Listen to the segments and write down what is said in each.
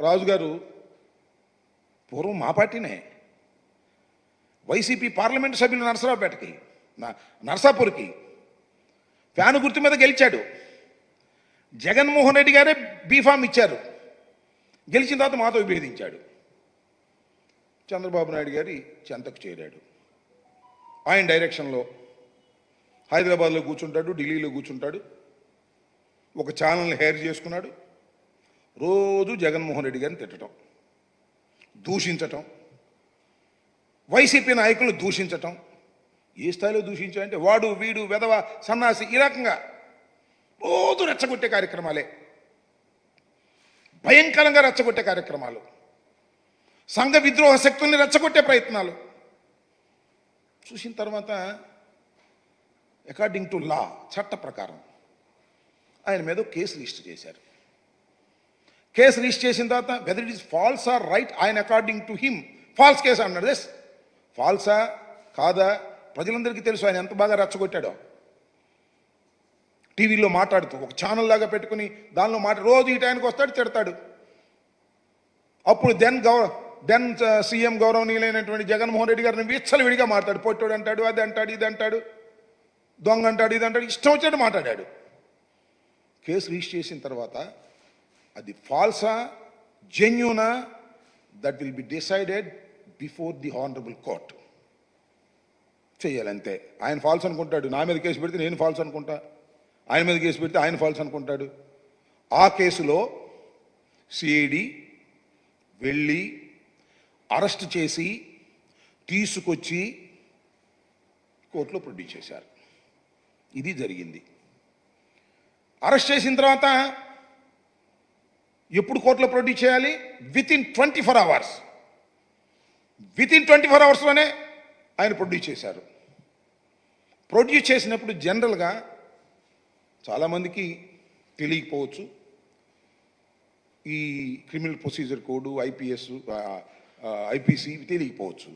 రాజుగారు పూర్వం మా పార్టీనే. వైసీపీ పార్లమెంటు సభ్యులు నరసరావుపేటకి, నరసాపూర్కి ఫ్యాను గుర్తు మీద గెలిచాడు. జగన్మోహన్ రెడ్డి గారే బీఫామ్ ఇచ్చారు. గెలిచిన తర్వాత మాతో విభేదించాడు. చంద్రబాబు నాయుడు గారి చెంతకు చేరాడు. ఆయన డైరెక్షన్లో హైదరాబాద్లో కూర్చుంటాడు, ఢిల్లీలో కూర్చుంటాడు. ఒక ఛానల్ని హైర్ చేసుకున్నాడు. రోజు జగన్మోహన్ రెడ్డి గారిని తిట్టడం, దూషించటం, వైసీపీ నాయకులు దూషించటం. ఏ స్థాయిలో దూషించాలంటే వాడు వీడు వెధవ సన్నాసి ఈ రకంగా రోజు రెచ్చగొట్టే కార్యక్రమాలే, భయంకరంగా రెచ్చగొట్టే కార్యక్రమాలు, సంఘ విద్రోహ శక్తుల్ని రెచ్చగొట్టే ప్రయత్నాలు చూసిన తర్వాత అకార్డింగ్ టు లా, చట్ట ప్రకారం ఆయన మీద కేసు రిజిస్టర్ చేశారు. కేసు రిజిస్టర్ చేసిన తర్వాత whether it is false or right, ఆయన according to him false case అన్నాడు. ఎస్, ఫాల్సా కాదా ప్రజలందరికీ తెలుసు ఆయన ఎంత బాగా రెచ్చగొట్టాడో. టీవీలో మాట్లాడుతూ ఒక ఛానల్ లాగా పెట్టుకుని దానిలో రోజు ఈ టైంకి వస్తాడు, తిడతాడు. అప్పుడు దెన్ సీఎం గౌరవనీయులైనటువంటి జగన్మోహన్ రెడ్డి గారిని విచ్చలవిడిగా మాట్లాడు. పొట్టోడు అంటాడు, అది అంటాడు, ఇది అంటాడు, దొంగ అంటాడు, ఇది అంటాడు, ఇష్టం వచ్చినట్టు మాట్లాడాడు. కేసు రిజిస్టర్ చేసిన తర్వాత అది ఫాల్సా జెన్యూనా that will be decided before the honourable court. చెయ్యాలంతే. ఆయన ఫాల్స్ అనుకుంటాడు, నా మీద కేసు పెడితే నేను ఫాల్స్ అనుకుంటా, ఆయన మీద కేసు పెడితే ఆయన ఫాల్స్ అనుకుంటాడు. ఆ కేసులో సిఐడి వెళ్ళి అరెస్ట్ చేసి తీసుకొచ్చి కోర్టులో ప్రొడ్యూస్ చేశారు. ఇది జరిగింది. అరెస్ట్ చేసిన తర్వాత ఎప్పుడు కోర్టులో ప్రొడ్యూస్ చేయాలి? Within 24 hours. వితిన్ 24 hours ఆయన ప్రొడ్యూస్ చేశారు. ప్రొడ్యూస్ చేసినప్పుడు జనరల్గా చాలామందికి తెలియకపోవచ్చు, ఈ క్రిమినల్ ప్రొసీజర్ కోడ్, ఐపీసీ తెలియకపోవచ్చు.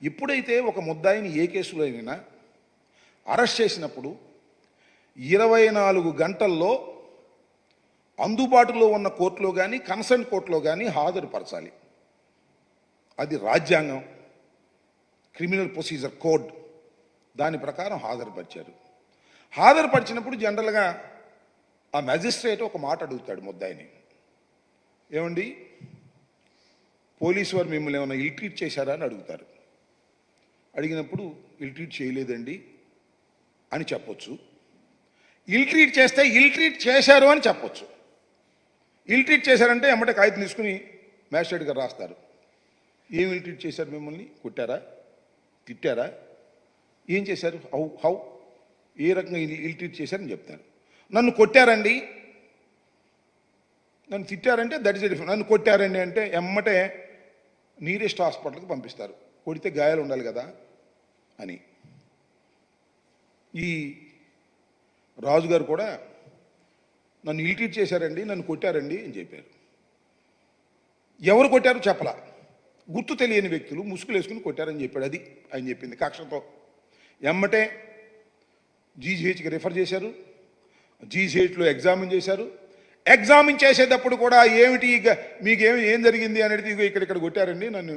ఎప్పుడైతే ఒక ముద్దాయిని ఏ కేసులో అయినా అరెస్ట్ చేసినప్పుడు 24 గంటల్లో అందుబాటులో ఉన్న కోర్టులో కానీ కన్సర్న్ కోర్టులో కానీ హాజరుపరచాలి. అది రాజ్యాంగం, క్రిమినల్ ప్రొసీజర్ కోడ్, దాని ప్రకారం హాజరుపరిచారు. హాజరుపరిచినప్పుడు జనరల్గా ఆ మ్యాజిస్ట్రేట్ ఒక మాట అడుగుతాడు ముద్దాయిని, ఏమండి పోలీసు వారు మిమ్మల్ని ఏమైనా ఇల్ ట్రీట్ చేశారా అని అడుగుతారు. అడిగినప్పుడు ఇల్ ట్రీట్ చేయలేదండి అని చెప్పొచ్చు. ఇల్ ట్రీట్ చేస్తే ఇల్ ట్రీట్ చేశారు అని చెప్పొచ్చు. ఇల్ ట్రీట్ చేశారంటే ఎమ్మటే కాగితం తీసుకుని మ్యాజిస్ట్రేట్ గారు రాస్తారు. ఏం ఇల్ ట్రీట్ చేశారు, మిమ్మల్ని కొట్టారా, తిట్టారా, ఏం చేశారు, హౌ ఏ రకంగా ఇల్ ట్రీట్ చేశారని చెప్తారు. నన్ను కొట్టారండి, నన్ను తిట్టారంటే దట్ ఈస్ డిఫరెంట్. నన్ను కొట్టారండి అంటే ఎమ్మటే నీరెస్ట్ హాస్పిటల్కి పంపిస్తారు, కొడితే గాయాలు ఉండాలి కదా అని. ఈ రాజుగారు కూడా నన్ను ఇల్ ట్రీట్ చేశారండి, నన్ను కొట్టారండి అని చెప్పారు. ఎవరు కొట్టారు చెప్పలా, గుర్తు తెలియని వ్యక్తులు ముసుగులు వేసుకుని కొట్టారని చెప్పాడు. అది ఆయన చెప్పింది కక్షతో. ఎమ్మటే జీజీహెచ్కి రిఫర్ చేశారు. జీజీహెచ్లో ఎగ్జామిన్ చేశారు. ఎగ్జామిన్ చేసేటప్పుడు కూడా ఏమిటి మీకు ఏం జరిగింది అనేది ఇక్కడ కొట్టారండి, నన్ను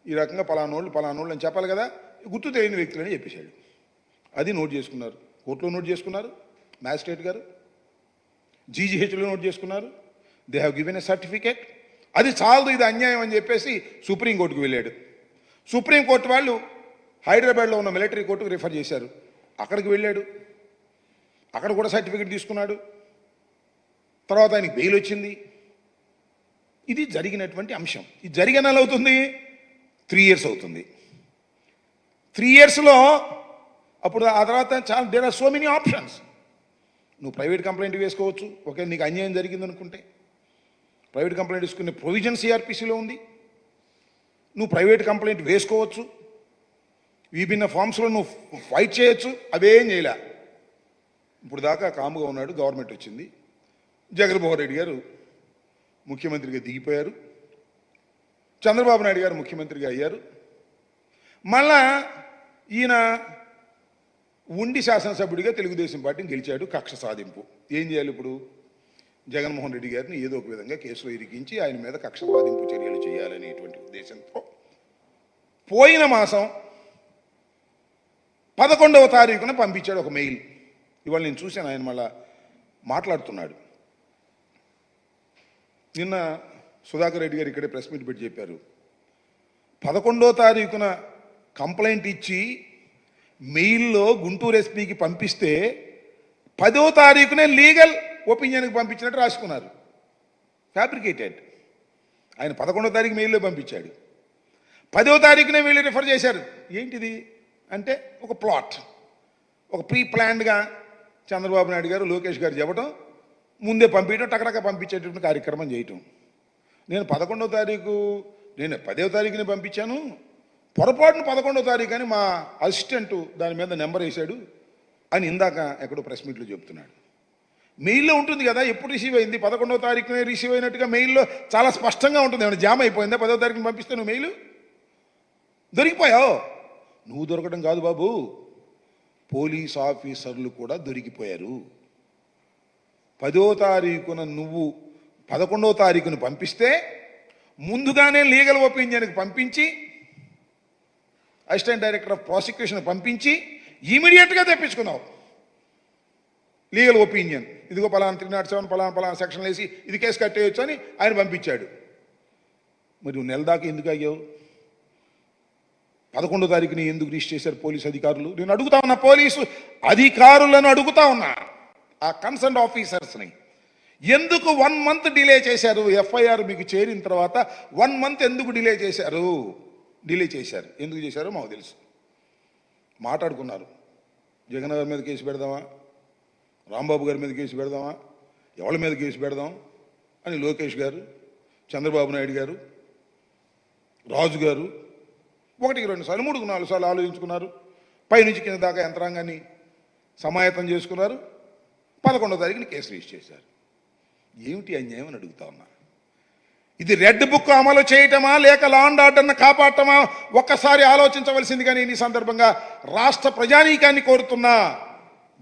ఈ రకంగా పలానోళ్ళు అని చెప్పాలి కదా, గుర్తు తెలియని వ్యక్తులని చెప్పేశాడు. అది నోట్ చేసుకున్నారు, కోర్టులో నోట్ చేసుకున్నారు, మ్యాజిస్ట్రేట్ గారు జీజీహెచ్లో నోట్ చేసుకున్నారు. They have given a certificate. అది చాలదు, ఇది అన్యాయం అని చెప్పేసి సుప్రీంకోర్టుకు వెళ్ళాడు. సుప్రీంకోర్టు వాళ్ళు హైదరాబాద్లో ఉన్న మిలిటరీ కోర్టుకు రిఫర్ చేశారు. అక్కడికి వెళ్ళాడు, అక్కడ కూడా సర్టిఫికేట్ తీసుకున్నాడు. తర్వాత ఆయనకి బెయిల్ వచ్చింది. ఇది జరిగినటువంటి అంశం. ఇది జరిగిన నెల అవుతుంది, 3 years అవుతుంది. 3 yearsలో అప్పుడు ఆ తర్వాత చాలా there are so many options. నువ్వు ప్రైవేట్ కంప్లైంట్ వేసుకోవచ్చు, ఓకే, నీకు అన్యాయం జరిగింది అనుకుంటే ప్రైవేట్ కంప్లైంట్ వేసుకునే ప్రొవిజన్ సిఆర్పిసిలో ఉంది. నువ్వు ప్రైవేట్ కంప్లైంట్ వేసుకోవచ్చు, విభిన్న ఫామ్స్లో నువ్వు ఫైట్ చేయొచ్చు. అవేం చేయలే. ఇప్పుడు దాకా కాముగా ఉన్నాడు. గవర్నమెంట్ వచ్చింది, జగన్మోహన్ రెడ్డి గారు ముఖ్యమంత్రిగా దిగిపోయారు, చంద్రబాబు నాయుడు గారు ముఖ్యమంత్రిగా అయ్యారు. మళ్ళా ఈయన ఉండి శాసనసభ్యుడిగా తెలుగుదేశం పార్టీని గెలిచాడు. కక్ష సాధింపు. ఏం చేయాలి ఇప్పుడు? జగన్మోహన్ రెడ్డి గారిని ఏదో ఒక విధంగా కేసులో ఇరికించి ఆయన మీద కక్ష సాధింపు చర్యలు చేయాలనేటువంటి ఉద్దేశంతో పోయిన మాసం 11వ తారీఖున పంపించాడు ఒక మెయిల్. ఇవాళ నేను చూశాను, ఆయన మళ్ళా మాట్లాడుతున్నాడు. నిన్న సుధాకర్ రెడ్డి గారు ఇక్కడే ప్రెస్ మీట్ పెట్టి చెప్పారు, 11వ తారీఖున కంప్లైంట్ ఇచ్చి మెయిల్లో గుంటూరు ఎస్పీకి పంపిస్తే 10వ తారీఖునే లీగల్ ఒపీనియన్కి పంపించినట్టు రాసుకున్నారు. ఫ్యాబ్రికేటెడ్. ఆయన 11వ తారీఖు మెయిల్లో పంపించాడు, 10వ తారీఖునే వీళ్ళు రిఫర్ చేశారు. ఏంటిది అంటే ఒక ప్లాట్, ఒక ప్రీ ప్లాన్డ్గా చంద్రబాబు నాయుడు గారు లోకేష్ గారు చెప్పడం, ముందే పంపించడం, టకటక పంపించేటటువంటి కార్యక్రమం చేయటం. నేను 11వ తారీఖు, నేను 10వ తారీఖుని పంపించాను, పొరపాటును 11వ తారీఖు అని మా అసిస్టెంట్ దాని మీద నెంబర్ వేశాడు అని ఇందాక ఎక్కడో ప్రెస్ మీట్లో చెప్తున్నాడు. మెయిల్లో ఉంటుంది కదా ఎప్పుడు రిసీవ్ అయింది, 11వ తారీఖునే రిసీవ్ అయినట్టుగా మెయిల్లో చాలా స్పష్టంగా ఉంటుంది. ఏమైనా జామ్ అయిపోయిందా? 10వ తారీఖుని పంపిస్తే నువ్వు మెయిల్ దొరికిపోయావు. నువ్వు దొరకడం కాదు బాబు, పోలీస్ ఆఫీసర్లు కూడా దొరికిపోయారు. 10వ తారీఖున నువ్వు 11వ తారీఖును పంపిస్తే ముందుగానే లీగల్ ఒపీనియన్కి పంపించి, అసిస్టెంట్ డైరెక్టర్ ఆఫ్ ప్రాసిక్యూషన్ పంపించి ఇమీడియట్గా తెప్పించుకున్నావు లీగల్ ఒపీనియన్. ఇదిగో పలానా 307 పలానా సెక్షన్ వేసి ఇది కేసు కట్టేయచ్చు అని ఆయన పంపించాడు. మరి నువ్వు నెల దాకా ఎందుకు ఆగావు? 11వ తారీఖుని ఎందుకు రిజిస్టర్ చేశారు పోలీసు అధికారులు? నేను అడుగుతా ఉన్నా, పోలీసు అధికారులను అడుగుతా ఉన్నా, ఆ కన్సర్న్ ఆఫీసర్స్ని ఎందుకు 1 మంత్ డిలే చేశారు? ఎఫ్ఐఆర్ మీకు చేరిన తర్వాత 1 మంత్ ఎందుకు డిలే చేశారు? ఎందుకు చేశారో మాకు తెలుసు. మాట్లాడుకున్నారు, జగన్ గారి మీద కేసు పెడదామా, రాంబాబు గారి మీద కేసు పెడదామా, ఎవరి మీద కేసు పెడదాం అని లోకేష్ గారు, చంద్రబాబు నాయుడు గారు, రాజు గారు 1, 2 సార్లు 3, 4 సార్లు ఆలోచించుకున్నారు. పైనుంచి కింద దాకా యంత్రాంగాన్ని సమాయత్తం చేసుకున్నారు. 11వ తారీఖుని కేసు రిజిస్టర్ చేశారు. ఏమిటి అన్యాయం అని అడుగుతా ఉన్నా. ఇది రెడ్ బుక్ అమలు చేయటమా లేక లా అండ్ ఆర్డర్ను కాపాడటమా? ఒక్కసారి ఆలోచించవలసిందిగా నేను ఈ సందర్భంగా రాష్ట్ర ప్రజానీకాన్ని కోరుతున్నా.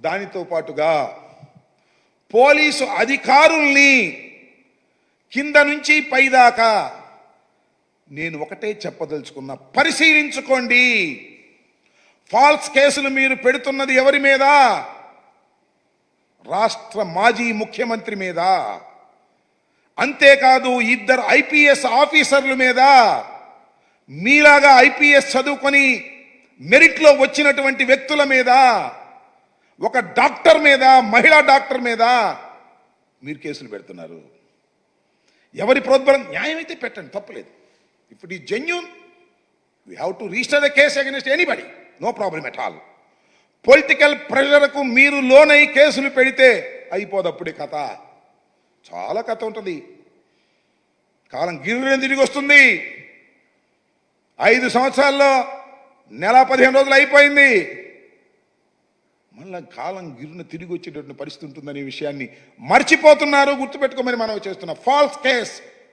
దానితో పాటుగా పోలీసు అధికారుల్ని కింద నుంచి పైదాకా నేను ఒకటే చెప్పదలుచుకున్నా, పరిశీలించుకోండి. ఫాల్స్ కేసులు మీరు పెడుతున్నది ఎవరి మీద? రాష్ట్ర మాజీ ముఖ్యమంత్రి మీద. అంతేకాదు 2 ఐపీఎస్ ఆఫీసర్ల మీద, మీలాగా ఐపీఎస్ చదువుకొని మెరిట్లో వచ్చినటువంటి వ్యక్తుల మీద, ఒక డాక్టర్ మీద, మహిళా డాక్టర్ మీద మీరు కేసులు పెడుతున్నారు. ఎవరి ప్రోద్బలం? న్యాయం అయితే పెట్టండి, తప్పలేదు. If it is genuine, we have to register the case against anybody, no problem at all. Political ప్రెషర్కు మీరు లోనై కేసులు పెడితే అయిపోదప్పుడే కథ. చాలా కథ ఉంటుంది. కాలం గిర్రె తిరిగి వస్తుంది. 5 సంవత్సరాల్లో నెల 15 రోజులు అయిపోయింది. మళ్ళా కాలం గిర్రున తిరిగి వచ్చేటటువంటి పరిస్థితి ఉంటుందనే విషయాన్ని మర్చిపోతున్నారు. గుర్తుపెట్టుకోమని మనం చేస్తున్న ఫాల్స్ కేస్